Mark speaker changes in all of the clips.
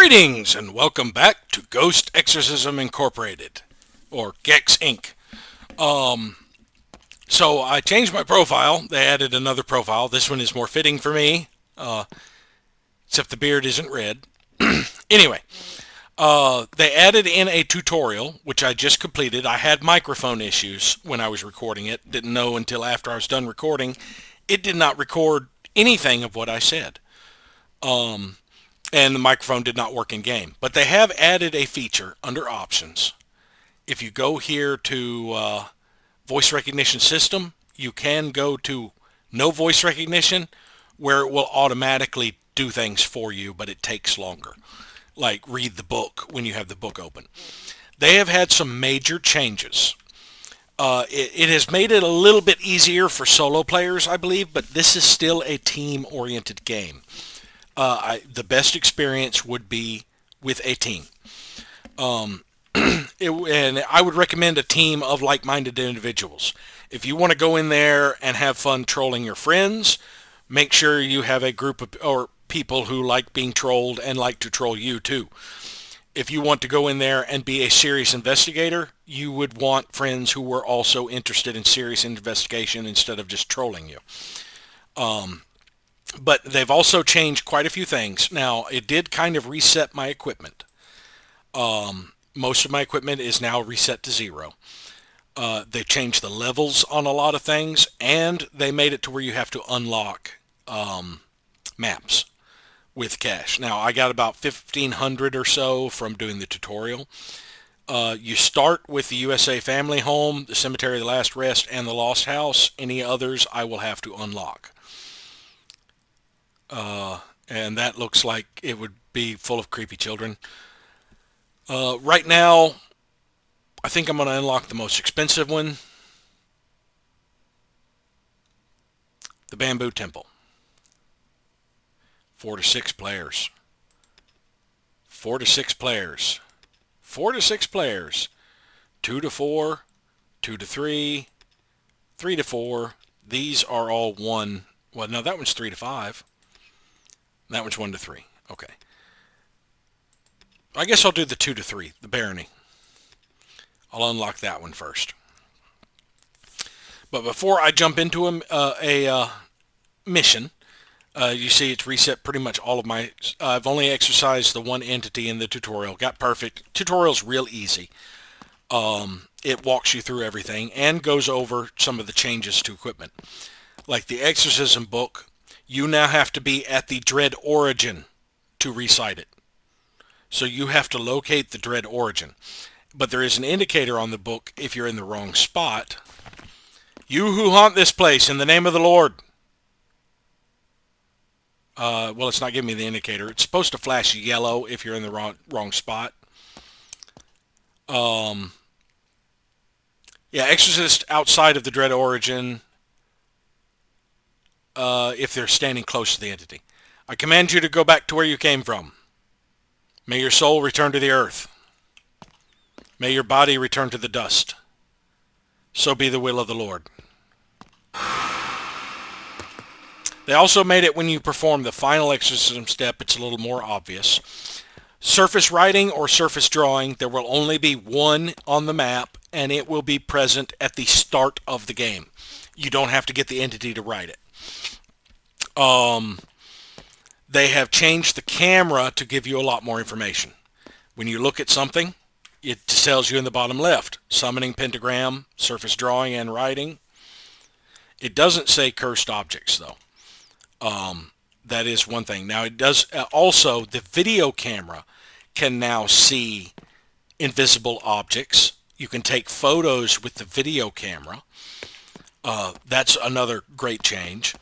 Speaker 1: Greetings and welcome back to Ghost Exorcism Incorporated, or Gex Inc. So I changed my profile. They added another profile. This one is more fitting for me, except the beard isn't red. Anyway, they added in a tutorial, which I just completed. I had microphone issues when I was recording it. Didn't know until after I was done recording. It did not record anything of what I said. And the microphone did not work in game. But they have added a feature under options. If you go here to voice recognition system, you can go to no voice recognition, where it will automatically do things for you, but it takes longer. Like read the book when you have the book open. They have had some major changes. It has made it a little bit easier for solo players, I believe, but this is still a team-oriented game. The best experience would be with a team. And I would recommend a team of like-minded individuals. If you want to go in there and have fun trolling your friends, make sure you have a group of or people who like being trolled and like to troll you too. If you want to go in there and be a serious investigator, you would want friends who were also interested in serious investigation instead of just trolling you. But they've also changed quite a few things. Now, it did kind of reset my equipment. Most of my equipment is now reset to 0. They changed the levels on a lot of things, and they made it to where you have to unlock maps with cash. Now, I got about 1,500 or so from doing the tutorial. You start with the USA Family Home, the Cemetery of the Last Rest, and the Lost House. Any others I will have to unlock. And that looks like it would be full of creepy children. Right now, I think I'm going to unlock the most expensive one. The Bamboo Temple. 4 to 6 players. 4 to 6 players. 4 to 6 players. 2 to 4. 2 to 3. 3 to 4. These are all 1. Well, no, that one's 3 to 5. That one's 1 to 3. Okay. I guess I'll do the 2 to 3, the Barony. I'll unlock that one first. But before I jump into a mission, you see it's reset pretty much all of my... I've only exercised the one entity in the tutorial. Got perfect. Tutorial's real easy. It walks you through everything and goes over some of the changes to equipment. Like the Exorcism book, you now have to be at the Dread Origin to recite it. So you have to locate the Dread Origin. But there is an indicator on the book if you're in the wrong spot. You who haunt this place, in the name of the Lord. Well, it's not giving me the indicator. It's supposed to flash yellow if you're in the wrong spot. Yeah, exorcist outside of the Dread Origin if they're standing close to the entity. I command you to go back to where you came from. May your soul return to the earth. May your body return to the dust. So be the will of the Lord. They also made it when you perform the final exorcism step, it's a little more obvious. Surface writing or surface drawing, there will only be one on the map, and it will be present at the start of the game. You don't have to get the entity to write it. They have changed the camera to give you a lot more information. When you look at something, it tells you in the bottom left, summoning pentagram, surface drawing and writing. It doesn't say cursed objects though. That is one thing. Now it does also, the video camera can now see invisible objects. You can take photos with the video camera. That's another great change.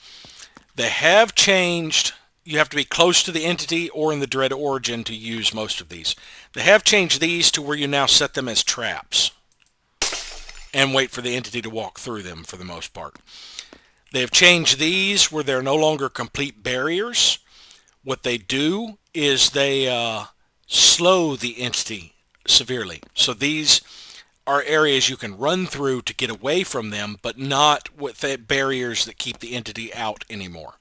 Speaker 1: They have changed, you have to be close to the entity or in the Dread Origin to use most of these. They have changed these to where you now set them as traps and wait for the entity to walk through them for the most part. They have changed these where they're no longer complete barriers. What they do is they slow the entity severely. So these are areas you can run through to get away from them, but not with the barriers that keep the entity out anymore.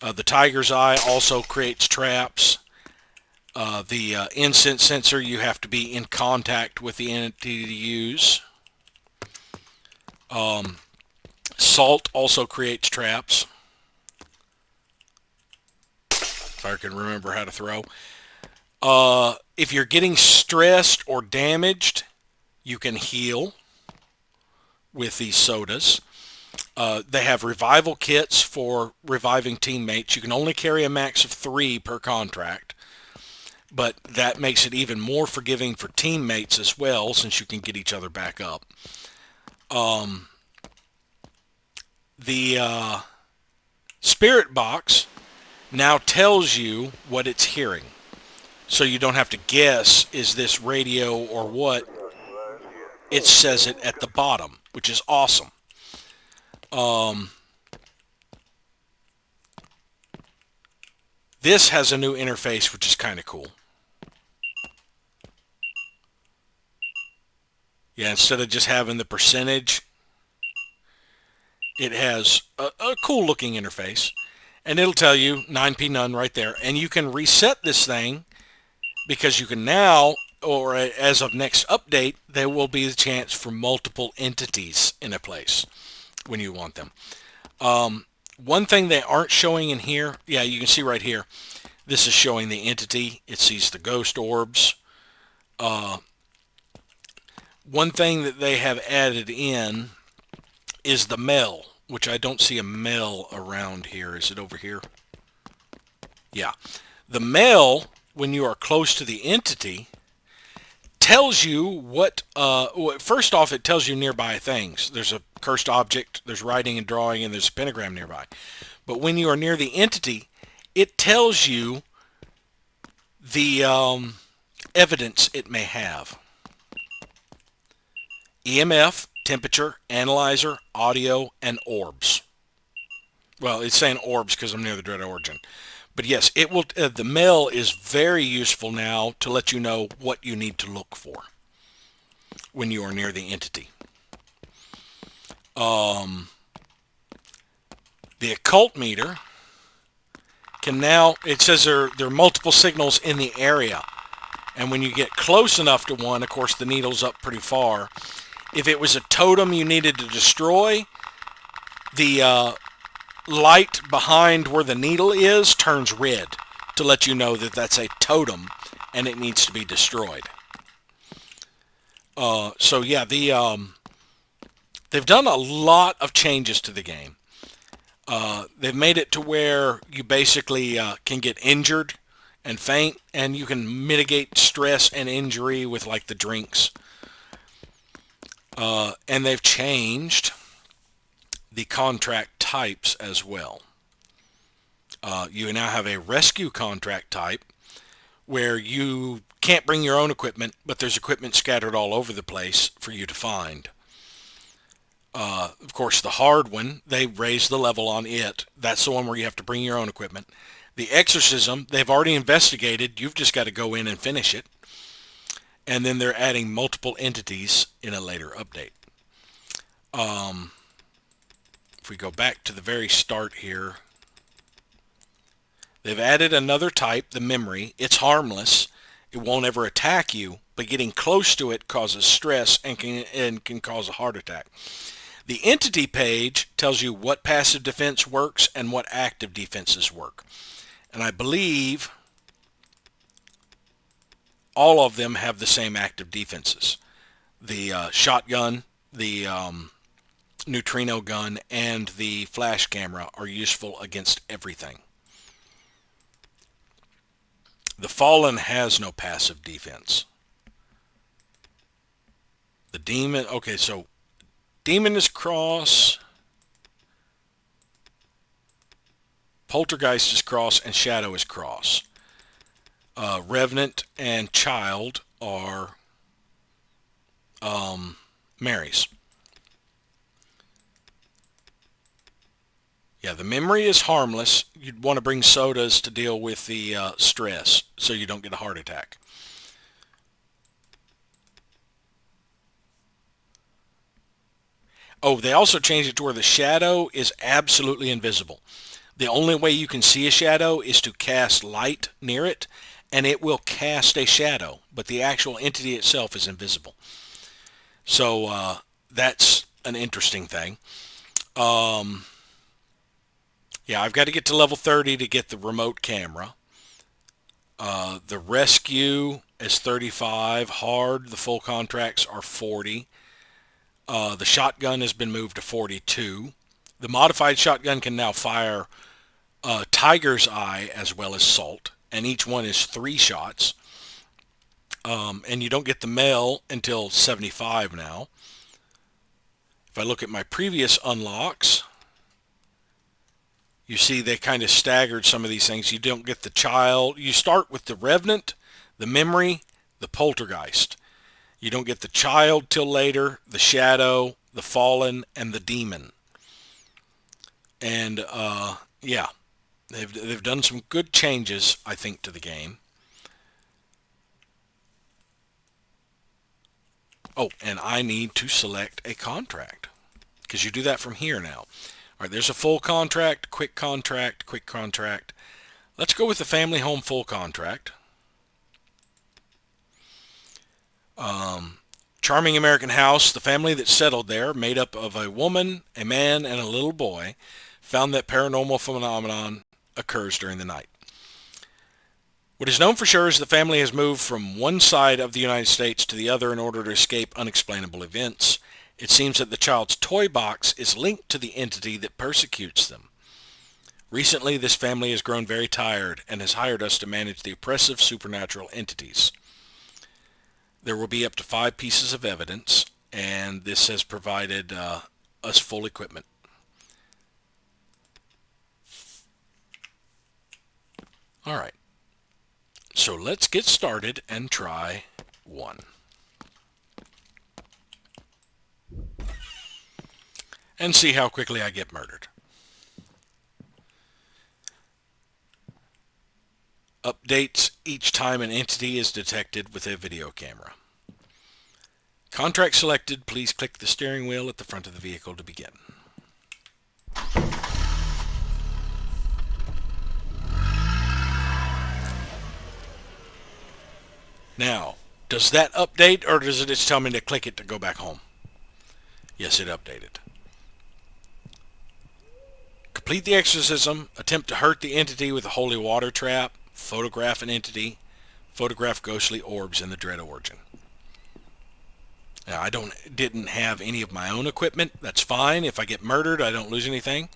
Speaker 1: The Tiger's Eye also creates traps. The incense sensor, you have to be in contact with the entity to use. Salt also creates traps. If I can remember how to throw. If you're getting stressed or damaged, you can heal with these sodas. They have revival kits for reviving teammates. You can only carry a max of 3 per contract, but that makes it even more forgiving for teammates as well, since you can get each other back up. The spirit box now tells you what it's hearing, so you don't have to guess, is this radio or what? It says it at the bottom, which is awesome. This has a new interface, which is kind of cool. Yeah, instead of just having the percentage, it has a cool looking interface. And it'll tell you 9p none right there. And you can reset this thing, because you can now, or as of next update, there will be a chance for multiple entities in a place when you want them. One thing they aren't showing in here, yeah, you can see right here, this is showing the entity. It sees the ghost orbs. One thing that they have added in is the Mel, which I don't see a Mel around here. Is it over here? Yeah. The Mel, when you are close to the entity, tells you what, first off, it tells you nearby things. There's a cursed object, there's writing and drawing, and there's a pentagram nearby. But when you are near the entity, it tells you the evidence it may have. EMF, temperature, analyzer, audio, and orbs. Well, it's saying orbs because I'm near the Dread Origin. But yes, it will. The Mel is very useful now to let you know what you need to look for when you are near the entity. The occult meter can now, it says there are multiple signals in the area. And when you get close enough to one, of course, the needle's up pretty far. If it was a totem you needed to destroy, the light behind where the needle is turns red to let you know that that's a totem and it needs to be destroyed. So yeah, they've done a lot of changes to the game. They've made it to where you basically can get injured and faint, and you can mitigate stress and injury with like the drinks. And they've changed the contract types as well. You now have a rescue contract type where you can't bring your own equipment, but there's equipment scattered all over the place for you to find. Of course, the hard one, they raised the level on it. That's the one where you have to bring your own equipment. The Exorcism, they've already investigated. You've just got to go in and finish it. And then they're adding multiple entities in a later update. If we go back to the very start here, they've added another type, the memory. It's harmless. It won't ever attack you, but getting close to it causes stress and can cause a heart attack. The entity page tells you what passive defense works and what active defenses work. And I believe all of them have the same active defenses. The shotgun, the neutrino gun, and the flash camera are useful against everything. The Fallen has no passive defense. The Demon, okay, so Demon is cross, Poltergeist is cross, and Shadow is cross. Revenant and Child are Mary's. Yeah, the memory is harmless. You'd want to bring sodas to deal with the stress so you don't get a heart attack. Oh, they also changed it to where the shadow is absolutely invisible. The only way you can see a shadow is to cast light near it, and it will cast a shadow, but the actual entity itself is invisible. So that's an interesting thing. Yeah, I've got to get to level 30 to get the remote camera. The rescue is 35. Hard, the full contracts are 40. The shotgun has been moved to 42. The modified shotgun can now fire Tiger's Eye as well as Salt, and each one is 3 shots. And you don't get the male until 75 now. If I look at my previous unlocks, you see they kind of staggered some of these things. You don't get the child. You start with the Revenant, the Memory, the Poltergeist. You don't get the child till later, the Shadow, the Fallen, and the Demon. And yeah, they've done some good changes, I think, to the game. Oh, and I need to select a contract, because you do that from here now. All right, there's a full contract, quick contract, quick contract. Let's go with the family home full contract. Charming American house. The family that settled there, made up of a woman, a man, and a little boy, found that paranormal phenomenon occurs during the night. What is known for sure is the family has moved from one side of the United States to the other in order to escape unexplainable events. It seems that the child's toy box is linked to the entity that persecutes them. Recently, this family has grown very tired and has hired us to manage the oppressive supernatural entities. There will be up to 5 pieces of evidence, and this has provided us full equipment. All right. So let's get started and try 1. And see how quickly I get murdered. Updates each time an entity is detected with a video camera. Contract selected. Please click the steering wheel at the front of the vehicle to begin. Now, does that update, or does it just tell me to click it to go back home? Yes, it updated. Complete the exorcism. Attempt to hurt the entity with a holy water trap. Photograph an entity. Photograph ghostly orbs in the dread origin. Now, I didn't have any of my own equipment. That's fine. If I get murdered, I don't lose anything.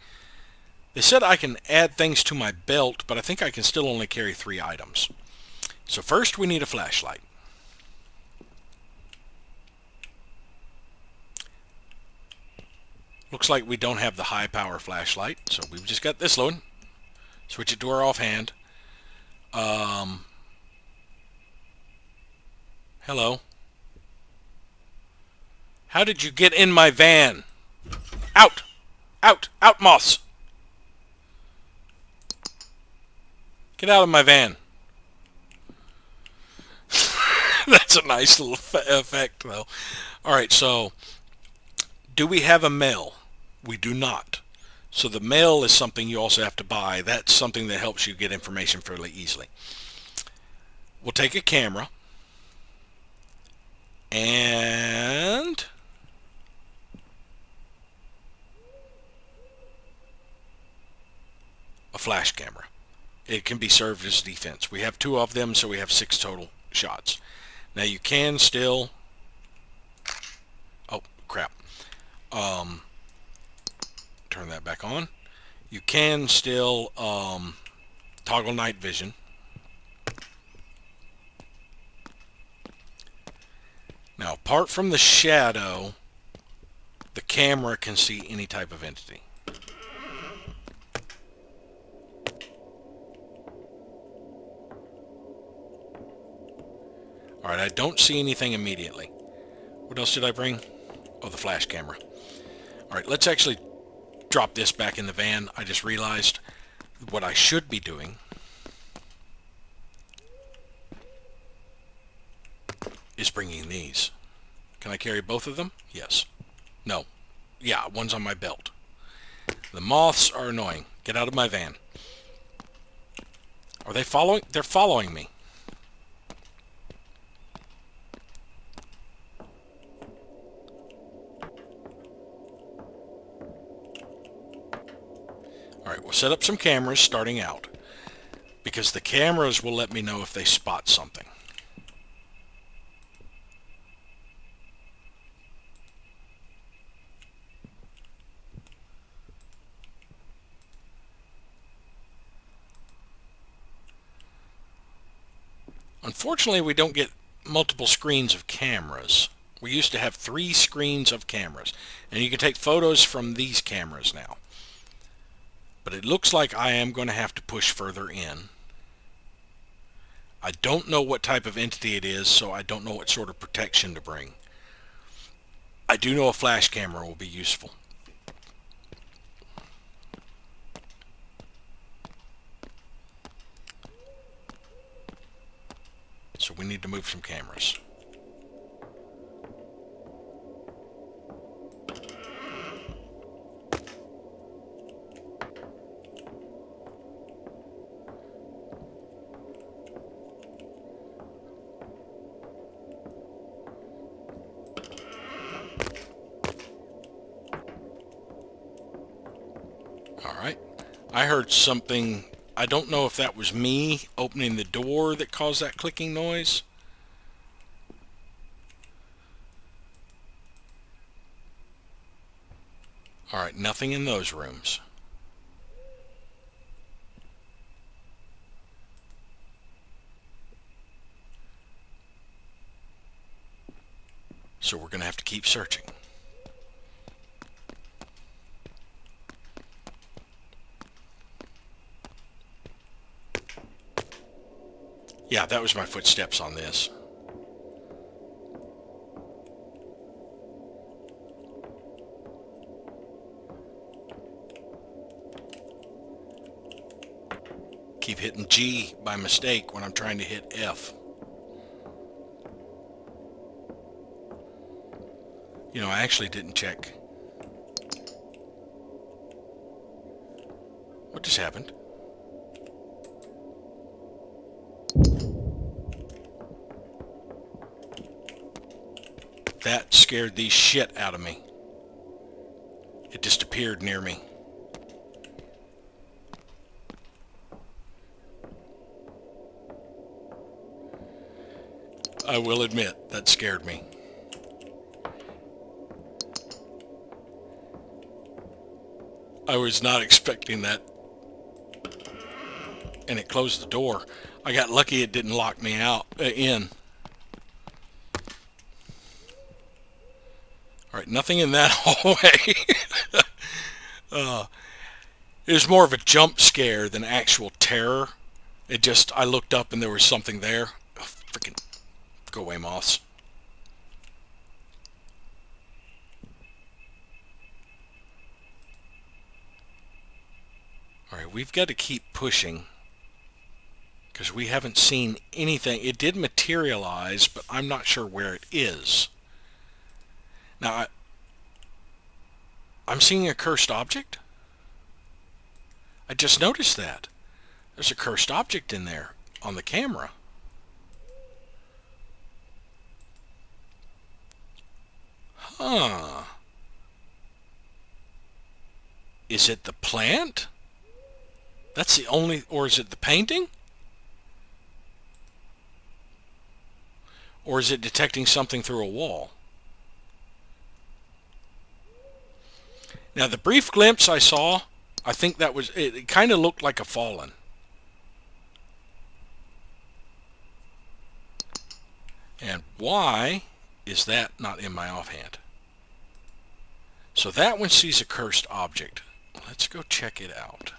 Speaker 1: They said I can add things to my belt, but I think I can still only carry 3 items. So first we need a flashlight. Looks like we don't have the high power flashlight, so we've just got this one. Switch it to our offhand. Hello. How did you get in my van? Out! Out! Out, moths! Get out of my van. That's a nice little effect, though. Alright, so do we have a male? We do not. So the male is something you also have to buy. That's something that helps you get information fairly easily. We'll take a camera and a flash camera. It can be served as defense. We have 2 of them, so we have 6 total shots. Now you can still... Oh, crap. Turn that back on. You can still toggle night vision. Now, apart from the shadow, the camera can see any type of entity. Alright, I don't see anything immediately. What else did I bring? Oh, the flash camera. Alright, let's actually drop this back in the van. I just realized what I should be doing is bringing these. Can I carry both of them? Yes. No. Yeah, one's on my belt. The moths are annoying. Get out of my van. Are they following? They're following me. Alright, we'll set up some cameras starting out, because the cameras will let me know if they spot something. Unfortunately, we don't get multiple screens of cameras. We used to have 3 screens of cameras, and you can take photos from these cameras now. But it looks like I am going to have to push further in. I don't know what type of entity it is, so I don't know what sort of protection to bring. I do know a flash camera will be useful. So we need to move some cameras. Alright, I heard something. I don't know if that was me opening the door that caused that clicking noise. Alright, nothing in those rooms. So we're going to have to keep searching. Yeah, that was my footsteps on this. Keep hitting G by mistake when I'm trying to hit F. You know, I actually didn't check. What just happened? That scared the shit out of me. It just appeared near me. I will admit, that scared me. I was not expecting that. And it closed the door. I got lucky it didn't lock me out in. Alright, nothing in that hallway. It was more of a jump scare than actual terror. It just, I looked up and there was something there. Oh, freaking, go away, moths. Alright, we've got to keep pushing, because we haven't seen anything. It did materialize, but I'm not sure where it is. Now, I'm seeing a cursed object. I just noticed that. There's a cursed object in there on the camera. Huh. Is it the plant? That's the only, or is it the painting? Or is it detecting something through a wall? Now, the brief glimpse I saw, I think that was, it kind of looked like a fallen. And why is that not in my offhand? So that one sees a cursed object. Let's go check it out.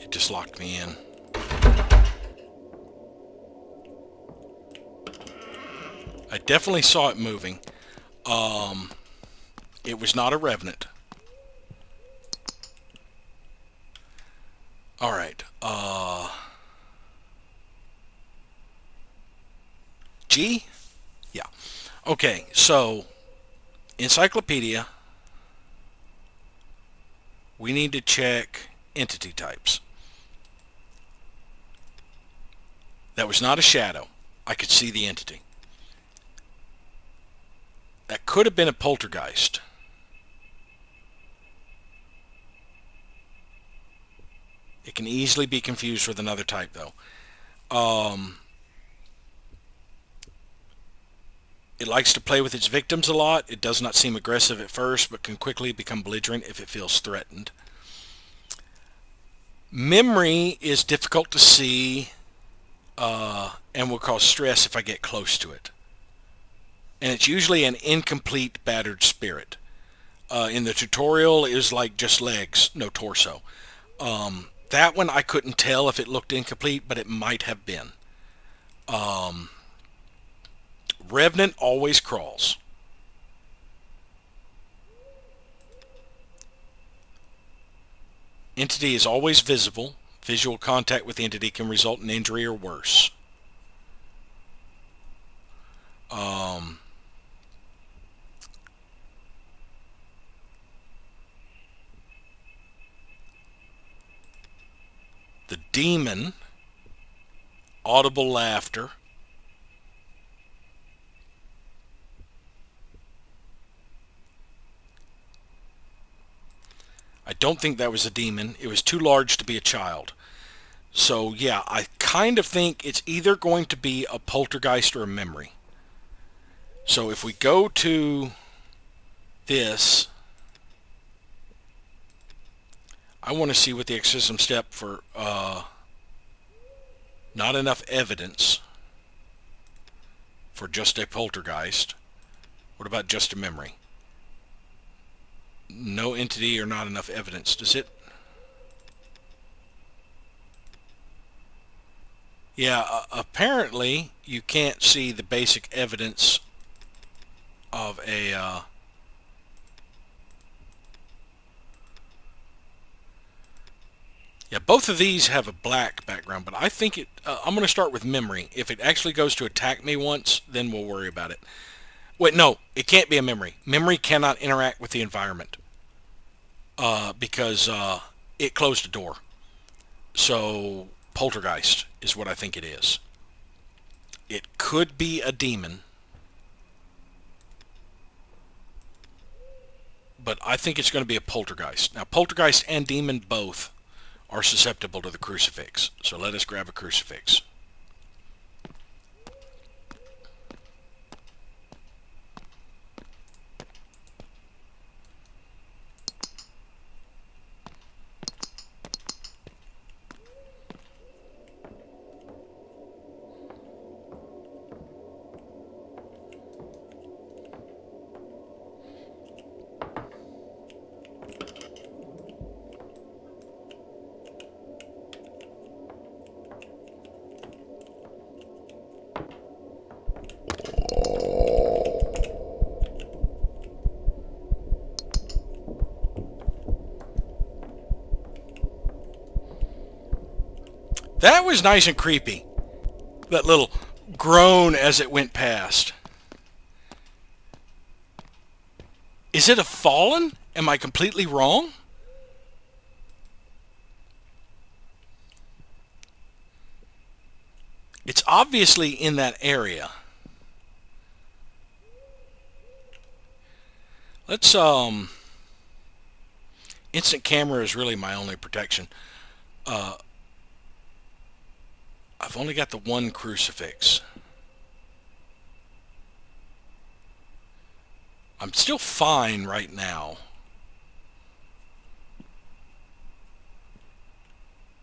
Speaker 1: It just locked me in. I definitely saw it moving. It was not a revenant. All right. G? Yeah. Okay, so encyclopedia, we need to check entity types. That was not a shadow. I could see the entity. That could have been a poltergeist. It can easily be confused with another type, though. It likes to play with its victims a lot. It does not seem aggressive at first, but can quickly become belligerent if it feels threatened. Memory is difficult to see and will cause stress if I get close to it. And it's usually an incomplete, battered spirit. In the tutorial, it was like just legs, no torso. That one I couldn't tell if it looked incomplete, but it might have been. Revenant always crawls. Entity is always visible. Visual contact with the entity can result in injury or worse. The demon, audible laughter. I don't think that was a demon. It was too large to be a child. So yeah, I kind of think it's either going to be a poltergeist or a memory. So if we go to this, I want to see what the exorcism step for not enough evidence for just a poltergeist. What about just a memory? No entity or not enough evidence. Does it? Yeah, apparently you can't see the basic evidence of a yeah, both of these have a black background, but I think it I'm going to start with memory. If it actually goes to attack me once, then we'll worry about it. Wait, no, it can't be a memory. Memory cannot interact with the environment because it closed a door. So poltergeist is what I think it is. It could be a demon, but I think it's going to be a poltergeist. Now, poltergeist and demon both are susceptible to the crucifix. So let us grab a crucifix. That was nice and creepy. That little groan as it went past. Is it a fallen? Am I completely wrong? It's obviously in that area. Let's instant camera is really my only protection. I've only got the one crucifix. I'm still fine right now.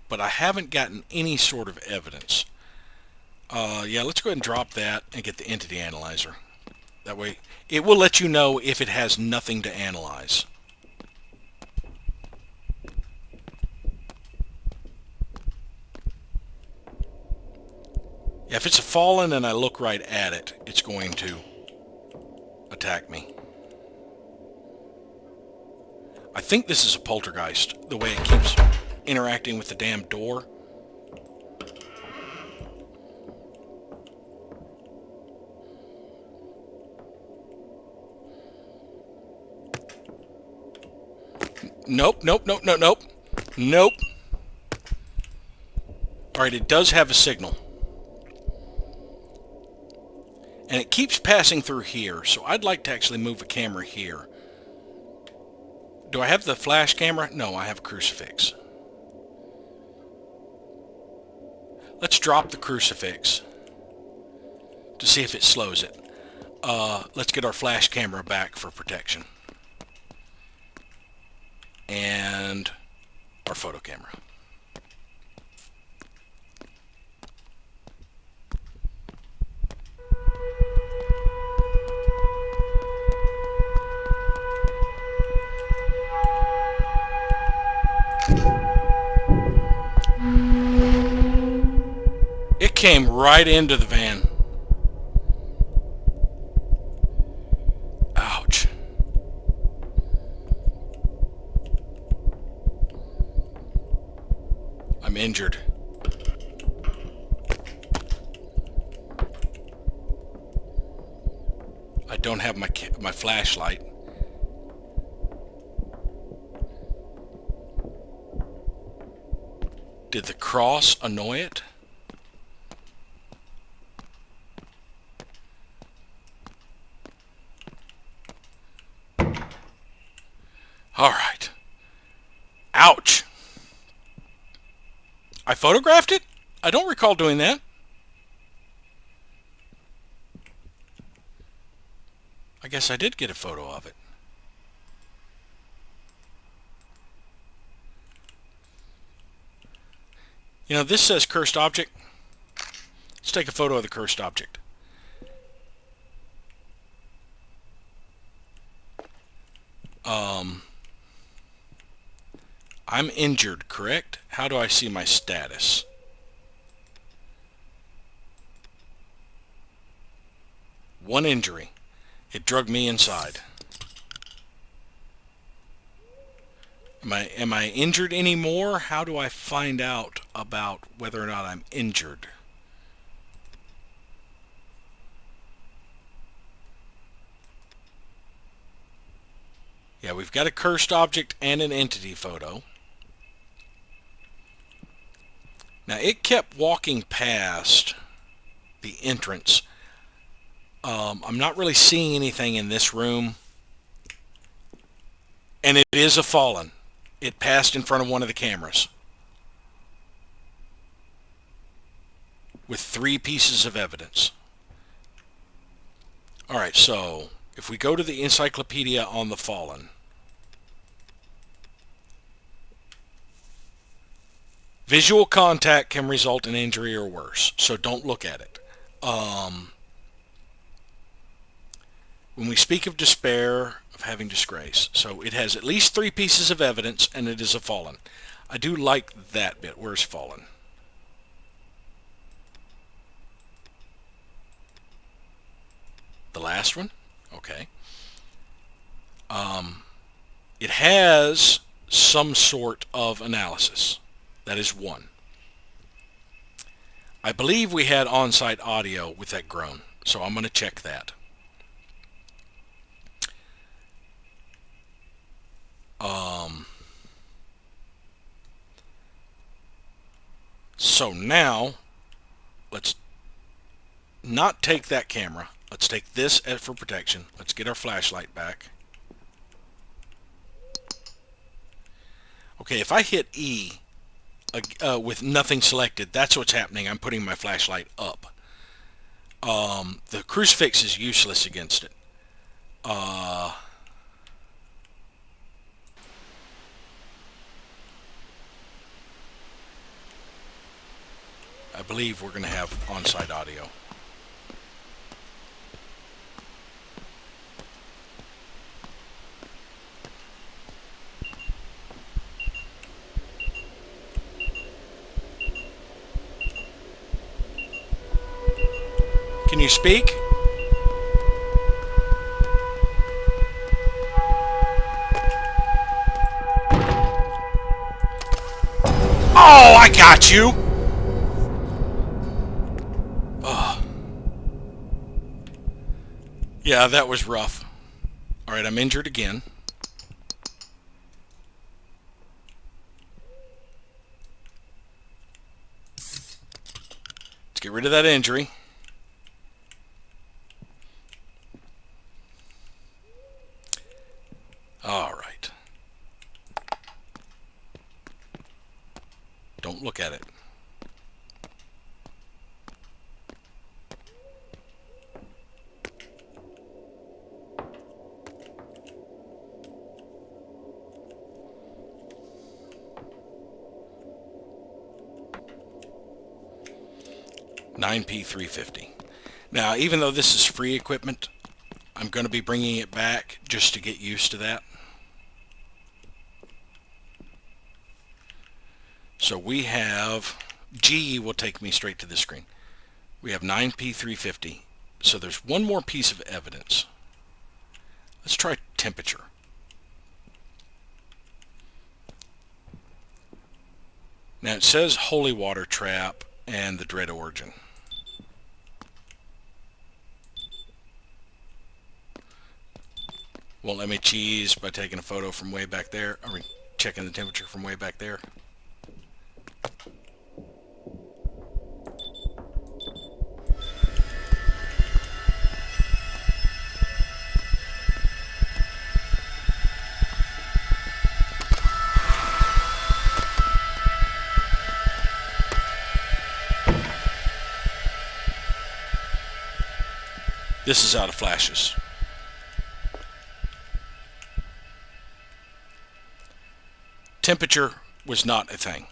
Speaker 1: But I haven't gotten any sort of evidence. Yeah, let's go ahead and drop that and get the entity analyzer. That way, it will let you know if it has nothing to analyze. Yeah, if it's a fallen and I look right at it, it's going to attack me. I think this is a poltergeist, the way it keeps interacting with the damn door. Nope, nope, nope, nope, nope. Nope. Alright, it does have a signal. And it keeps passing through here, so I'd like to actually move a camera here. Do I have the flash camera? No, I have a crucifix. Let's drop the crucifix to see if it slows it. Let's get our flash camera back for protection. And our photo camera. It came right into the van. Ouch. I'm injured. I don't have my flashlight. Did the cross annoy it? All right. Ouch. I photographed it? I don't recall doing that. I guess I did get a photo of it. You know, this says cursed object. Let's take a photo of the cursed object. I'm injured, correct? How do I see my status? One injury. It drugged me inside. Am I injured anymore? How do I find out about whether or not I'm injured? Yeah, we've got a cursed object and an entity photo. Now, it kept walking past the entrance. I'm not really seeing anything in this room. And it is a fallen. It passed in front of one of the cameras. With 3 pieces of evidence. Alright, so if we go to the encyclopedia on the fallen. Visual contact can result in injury or worse, so don't look at it. When we speak of despair, of having disgrace, so it has at least 3 pieces of evidence, and it is a fallen. I do like that bit. Where's fallen? The last one? Okay. It has some sort of analysis. That is 1. I believe we had on-site audio with that groan, so I'm going to check that. So now, let's not take that camera. Let's take this for protection. Let's get our flashlight back. Okay, if I hit E with nothing selected, that's what's happening. I'm putting my flashlight up. The crucifix is useless against it. I believe we're going to have on-site audio. Can you speak? Oh, I got you! Oh. Yeah, that was rough. Alright, I'm injured again. Let's get rid of that injury. Alright. Don't look at it. $9P350. Now, even though this is free equipment, I'm going to be bringing it back just to get used to that. So we have, G will take me straight to this screen. We have 9P350. So there's one more piece of evidence. Let's try temperature. Now it says holy water trap and the dread origin. Won't let me cheese by taking a photo from way back there. I mean, checking the temperature from way back there. This is out of flashes. Temperature was not a thing.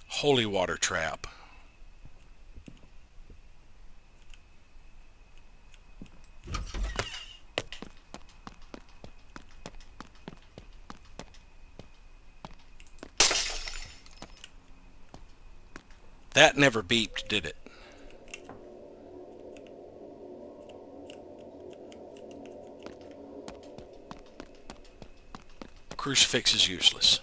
Speaker 1: Holy water trap. That never beeped, did it? Crucifix is useless.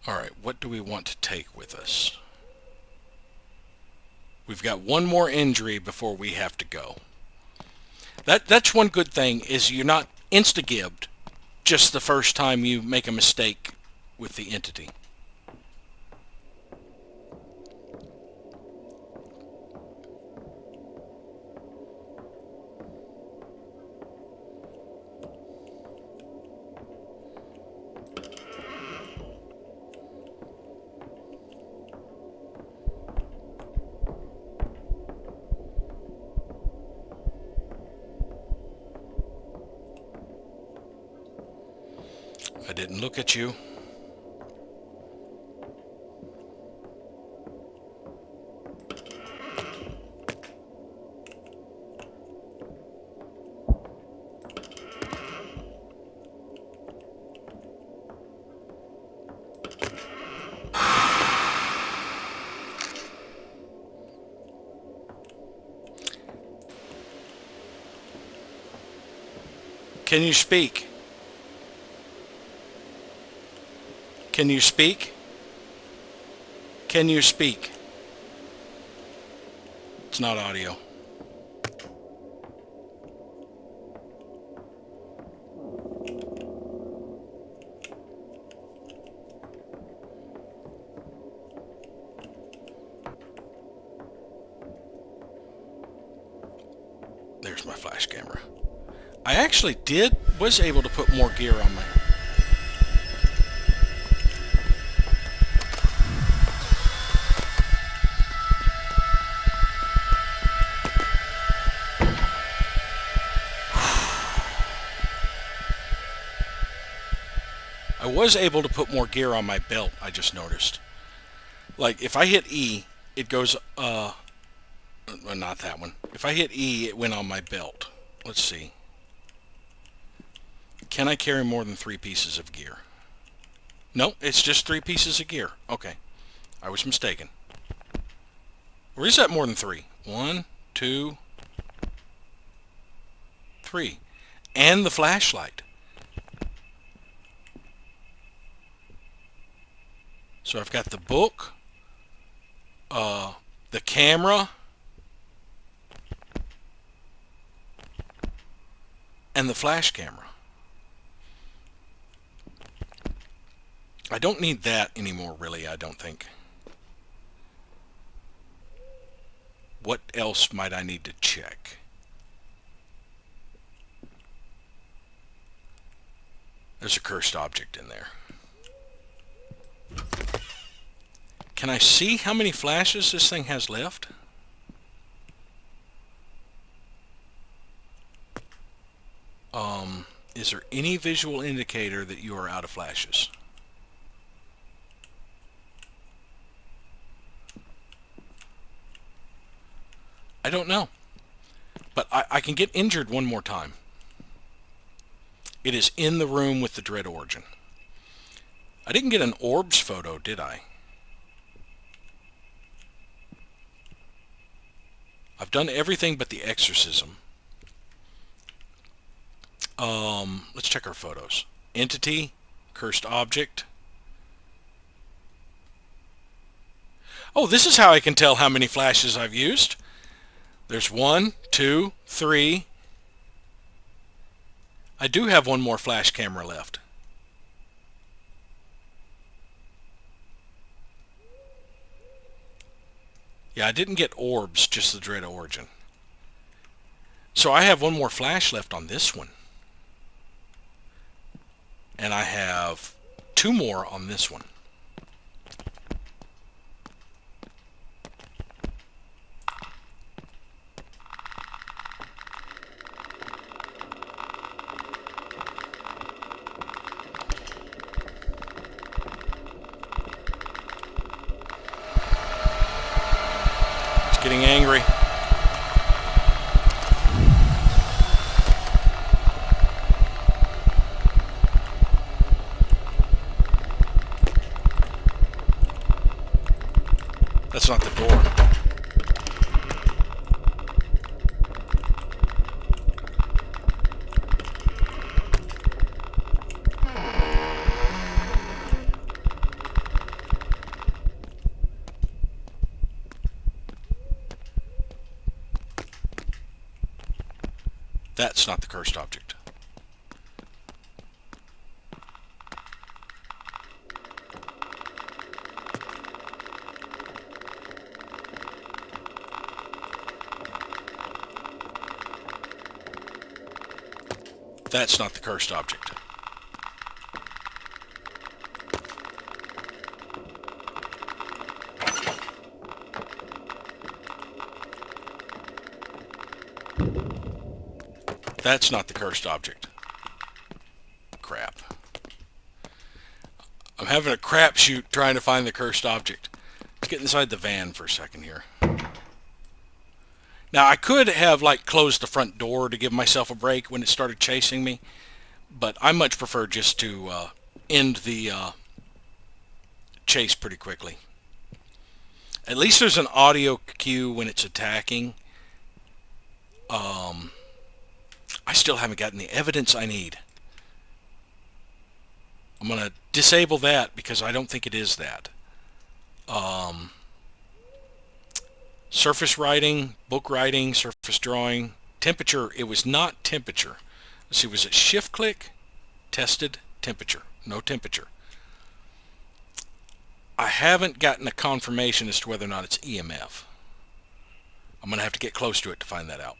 Speaker 1: Alright, what do we want to take with us? We've got one more injury before we have to go. That's one good thing, is you're not insta-gibbed just the first time you make a mistake with the entity. I didn't look at you. Can you speak? Can you speak? Can you speak? It's not audio. There's my flash camera. I actually was able to put more gear on my... I was able to put more gear on my belt, I just noticed. Like, if I hit E, it goes, well, not that one. If I hit E, it went on my belt. Let's see. Can I carry more than 3 pieces of gear? No, it's just 3 pieces of gear. Okay. I was mistaken. Or is that more than 3? 1, 2, 3. And the flashlight. So I've got the book, the camera, and the flash camera. I don't need that anymore, really, I don't think. What else might I need to check? There's a cursed object in there. Can I see how many flashes this thing has left? Is there any visual indicator that you are out of flashes? I don't know. But I can get injured one more time. It is in the room with the Dread Origin. I didn't get an orbs photo, did I? I've done everything but the exorcism. Let's check our photos. Entity, cursed object. Oh, this is how I can tell how many flashes I've used. There's 1, 2, 3. I do have one more flash camera left. Yeah, I didn't get orbs, just the Dread Origin. So I have one more flash left on this one. And I have 2 more on this one. It's getting angry. That's not the door. That's not the cursed object. That's not the cursed object. That's not the cursed object. Crap. I'm having a crapshoot trying to find the cursed object. Let's get inside the van for a second here. Now, I could have closed the front door to give myself a break when it started chasing me, but I much prefer just to end the chase pretty quickly. At least there's an audio cue when it's attacking. I still haven't gotten the evidence I need. I'm going to disable that because I don't think it is that. Surface writing, book writing, surface drawing, temperature. It was not temperature. Let's see, was it shift click? Tested, temperature. No temperature. I haven't gotten a confirmation as to whether or not it's EMF. I'm going to have to get close to it to find that out.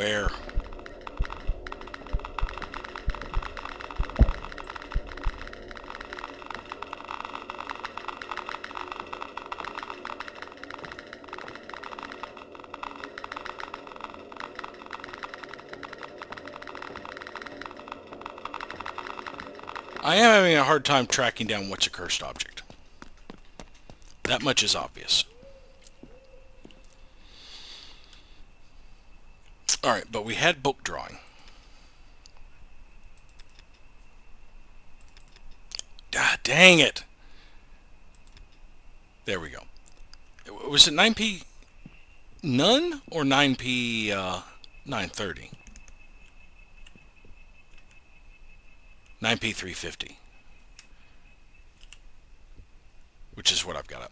Speaker 1: Where? I am having a hard time tracking down what's a cursed object. That much is obvious. Alright, but we had book drawing. Ah, dang it! There we go. Was it 9p none or 9p 930? 9p 350. Which is what I've got up.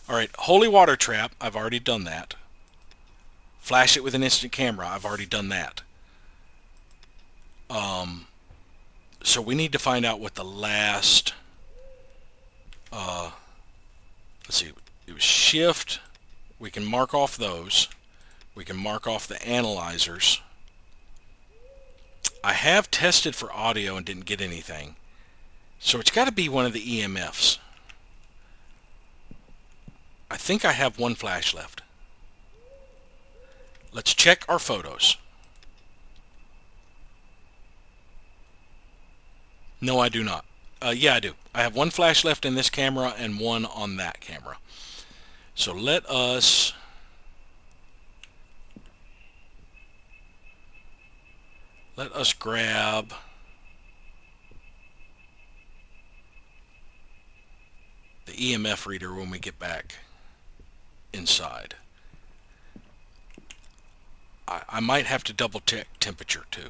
Speaker 1: Alright, holy water trap, I've already done that. Flash it with an instant camera, I've already done that. So we need to find out what the last, let's see, it was shift. We can mark off those. We can mark off the analyzers. I have tested for audio and didn't get anything. So it's got to be one of the EMFs. I think I have one flash left. Let's check our photos. No, I do not. Yeah, I do. I have one flash left in this camera and one on that camera. So let us grab the EMF reader when we get back inside. I might have to double check temperature too.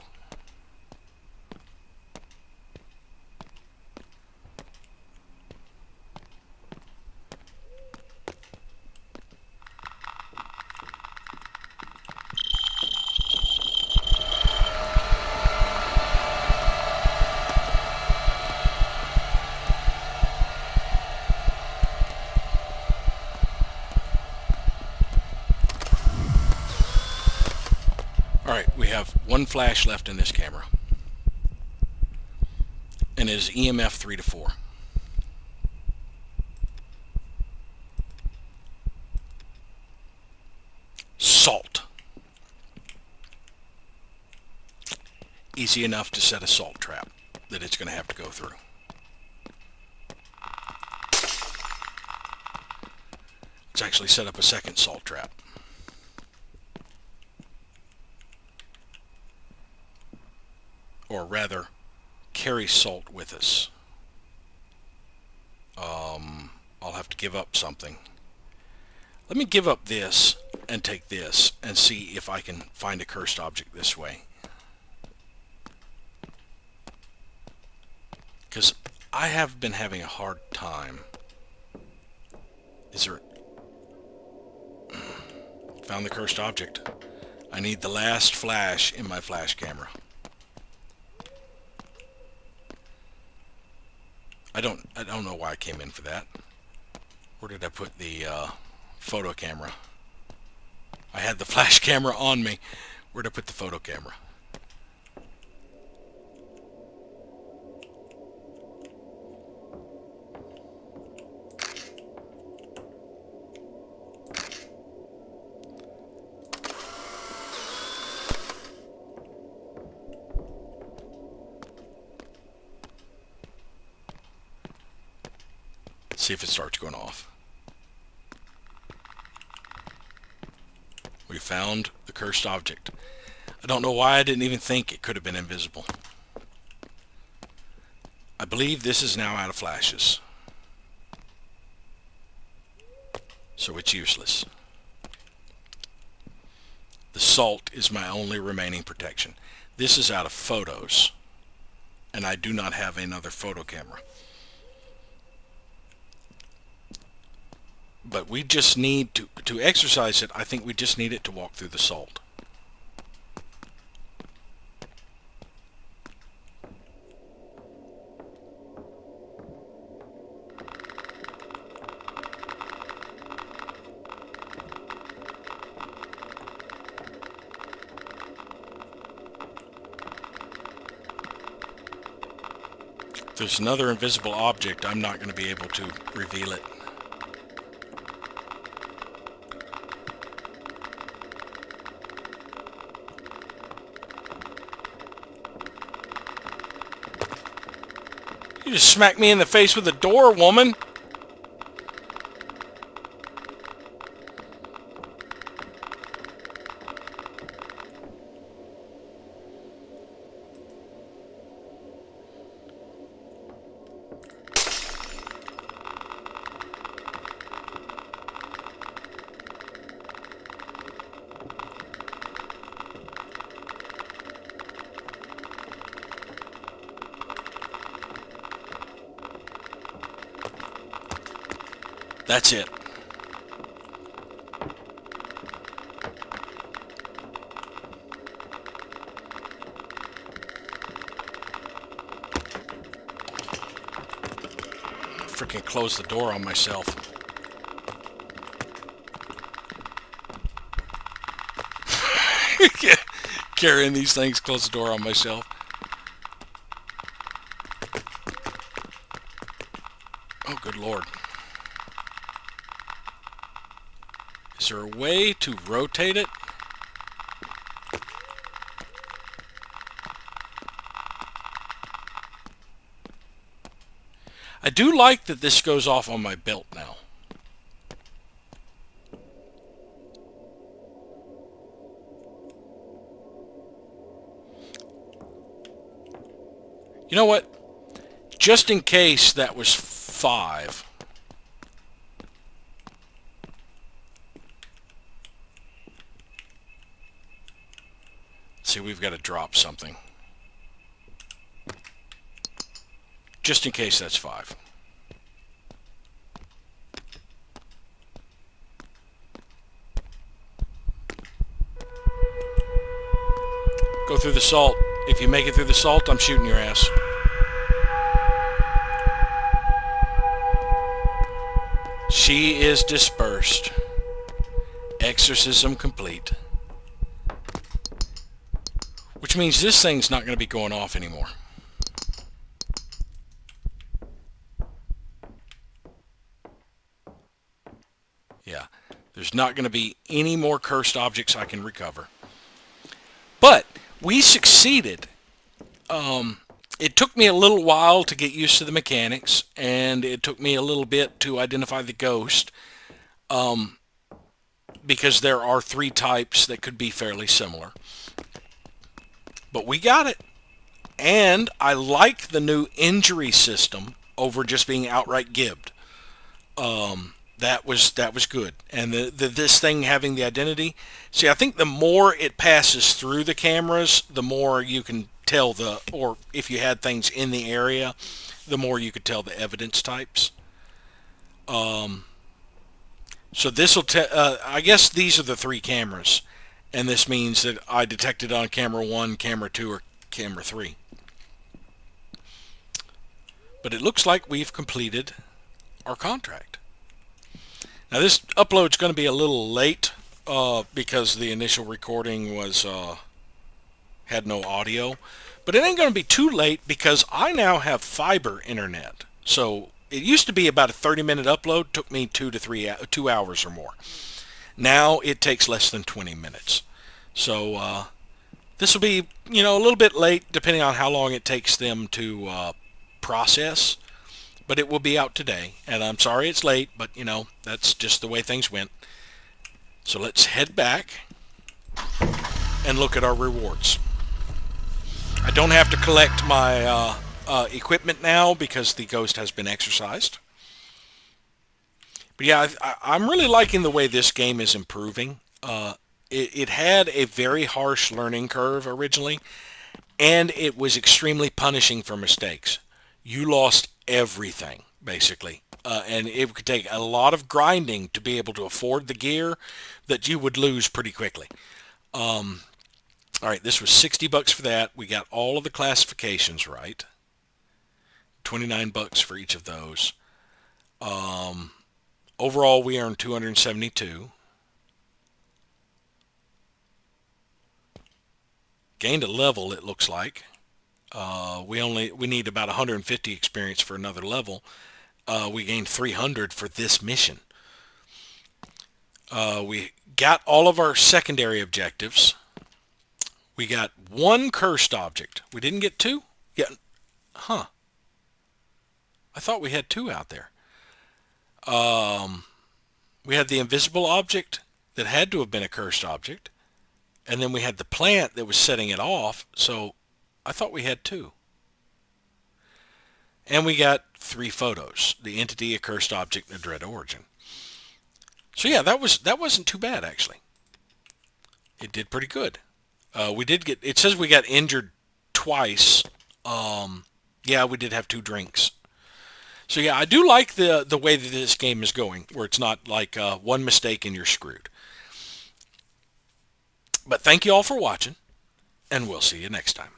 Speaker 1: Alright, we have one flash left in this camera. And it is EMF 3 to 4. Salt. Easy enough to set a salt trap that it's going to have to go through. Let's actually set up a second salt trap. Or rather, carry salt with us. I'll have to give up something. Let me give up this and take this and see if I can find a cursed object this way. Because I have been having a hard time. Is there... Found the cursed object. I need the last flash in my flash camera. I don't know why I came in for that. Where did I put the photo camera? I had the flash camera on me. Where did I put the photo camera? See if it starts going off. We found the cursed object. I don't know why I didn't even think it could have been invisible. I believe this is now out of flashes. So it's useless. The salt is my only remaining protection. This is out of photos, and I do not have another photo camera. But we just need to exercise it. I think we just need it to walk through the salt. there's another invisible object, I'm not going to be able to reveal it. You just smacked me in the face with a door, woman. That's it. Freaking close the door on myself. Carrying these things, close the door on myself. Oh, good Lord. Is there a way to rotate it? I do like that this goes off on my belt now. You know what? Just in case that was 5. See, we've got to drop something. Just in case that's 5. Go through the salt. If you make it through the salt, I'm shooting your ass. She is dispersed. Exorcism complete. Which means this thing's not going to be going off anymore. Yeah, there's not going to be any more cursed objects I can recover. But we succeeded. It took me a little while to get used to the mechanics, and it took me a little bit to identify the ghost, because there are 3 types that could be fairly similar. But we got it. And I like the new injury system over just being outright gibbed. That was good. And this thing having the identity. See, I think the more it passes through the cameras, the more you can tell or if you had things in the area, the more you could tell the evidence types. So this will I guess these are the 3 cameras. And this means that I detected on camera 1, camera 2, or camera 3. But it looks like we've completed our contract. Now this upload's going to be a little late because the initial recording was had no audio. But it ain't going to be too late because I now have fiber internet. So it used to be about a 30-minute upload. Took me 2 hours or more. Now it takes less than 20 minutes. So this will be, a little bit late depending on how long it takes them to process. But it will be out today. And I'm sorry it's late, but, that's just the way things went. So let's head back and look at our rewards. I don't have to collect my equipment now because the ghost has been exorcised. But yeah, I'm really liking the way this game is improving. It had a very harsh learning curve originally, and it was extremely punishing for mistakes. You lost everything, basically. And it could take a lot of grinding to be able to afford the gear that you would lose pretty quickly. All right, this was $60 for that. We got all of the classifications right. $29 for each of those. Overall, we earned $272. Gained a level, it looks like. We need about 150 experience for another level. We gained 300 for this mission. We got all of our secondary objectives. We got one cursed object. We didn't get two? Yeah. Huh. I thought we had two out there. We had the invisible object that had to have been a cursed object. And then we had the plant that was setting it off. So I thought we had two. And we got 3 photos. The entity, a cursed object, and a dread origin. So yeah, that wasn't too bad actually. It did pretty good. We did get. It says we got injured twice. Yeah, we did have 2 drinks. So yeah, I do like the way that this game is going, where it's not like one mistake and you're screwed. But thank you all for watching, and we'll see you next time.